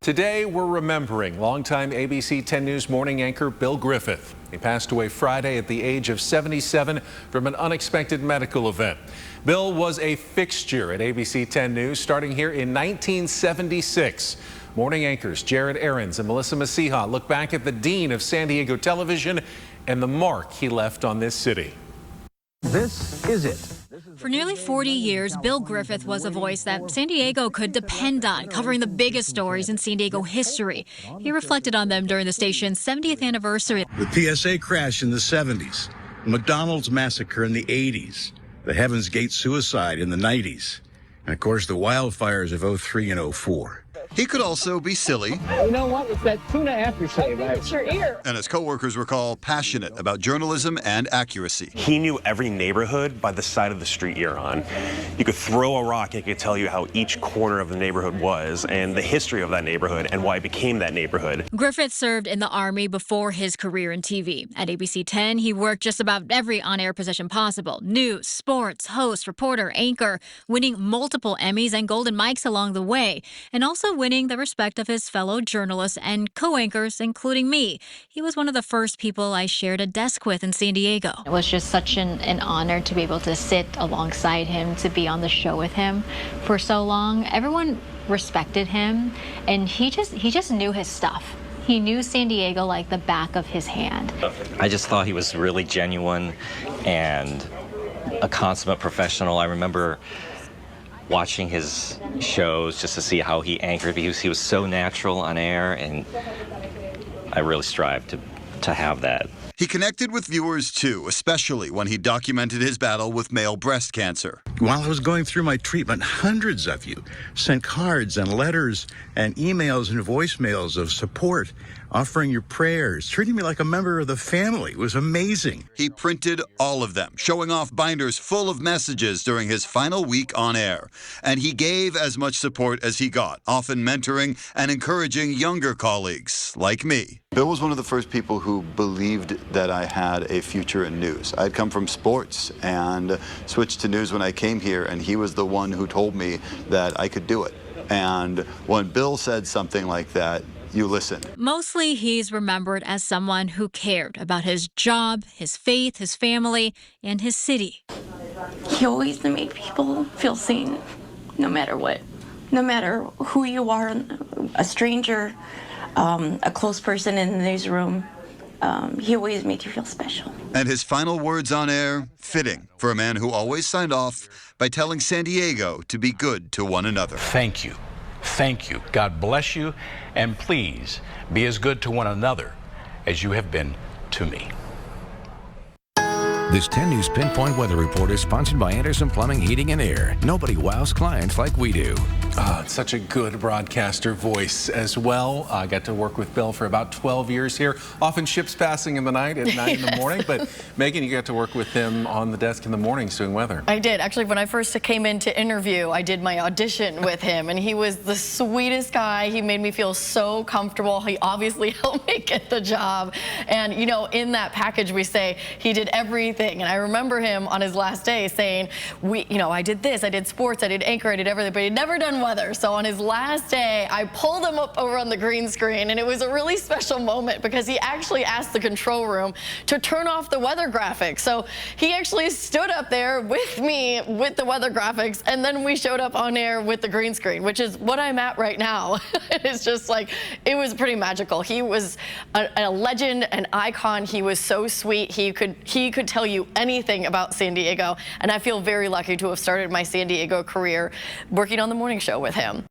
Today, we're remembering longtime ABC 10 News morning anchor Bill Griffith. He passed away Friday at the age of 77 from an unexpected medical event. Bill was a fixture at ABC 10 News starting here in 1976. Morning anchors Jared Aarons and Melissa Masiha look back at the dean of San Diego television and the mark he left on this city. This is it. For nearly 40 years, Bill Griffith was a voice that San Diego could depend on, covering the biggest stories in San Diego history. He reflected on them during the station's 70th anniversary. The TSA crash in the 70s, the McDonald's massacre in the 80s, the Heaven's Gate suicide in the 90s, and of course the wildfires of 03 and 04. He could also be silly. You know what? It's that 2.5 you say, right? It's your ear. And his coworkers recall passionate about journalism and accuracy. He knew every neighborhood by the side of the street you're on. You could throw a rock and it could tell you how each corner of the neighborhood was and the history of that neighborhood and why it became that neighborhood. Griffith served in the Army before his career in TV. At ABC 10, he worked just about every on-air position possible. News, sports, host, reporter, anchor, winning multiple Emmys and Golden Mics along the way, and also winning the respect of his fellow journalists and co-anchors, including me. He was one of the first people I shared a desk with in San Diego. It was just such an honor to be able to sit alongside him, to be on the show with him for so long. Everyone respected him, and he just knew his stuff. He knew San Diego like the back of his hand. I just thought he was really genuine and a consummate professional. I remember watching his shows just to see how he anchored, because he was so natural on air, and I really strived to have that. He connected with viewers too, especially when he documented his battle with male breast cancer. While I was going through my treatment, hundreds of you sent cards and letters and emails and voicemails of support, offering your prayers, treating me like a member of the family. It was amazing. He printed all of them, showing off binders full of messages during his final week on air. And he gave as much support as he got, often mentoring and encouraging younger colleagues like me. Bill was one of the first people who believed that I had a future in news. I'd come from sports and switched to news when I came here, and he was the one who told me that I could do it. And when Bill said something like that, you listen. Mostly, he's remembered as someone who cared about his job, his faith, his family, and his city. He always made people feel seen, no matter what. No matter who you are, a stranger, a close person in the newsroom, he always made you feel special. And his final words on air, fitting for a man who always signed off by telling San Diego to be good to one another. Thank you. Thank you. God bless you. And please be as good to one another as you have been to me. This 10 News Pinpoint Weather Report is sponsored by Anderson Plumbing, Heating, and Air. Nobody wows clients like we do. Such a good broadcaster voice as well. I got to work with Bill for about 12 years here. Often ships passing in the night at 9 in the morning. But Megan, you got to work with him on the desk in the mornings doing weather. I did. Actually, when I first came in to interview, I did my audition with him, and he was the sweetest guy. He made me feel so comfortable. He obviously helped me get the job. And, you know, in that package, we say he did everything. And I remember him on his last day saying, I did this, I did sports, I did anchor, I did everything, but he'd never done weather. So on his last day, I pulled him up over on the green screen, and it was a really special moment because he actually asked the control room to turn off the weather graphics. So he actually stood up there with me with the weather graphics, and then we showed up on air with the green screen, which is what I'm at right now. It's just like, it was pretty magical. He was a legend, an icon. He was so sweet. He could tell you anything about San Diego, and I feel very lucky to have started my San Diego career working on the morning show with him.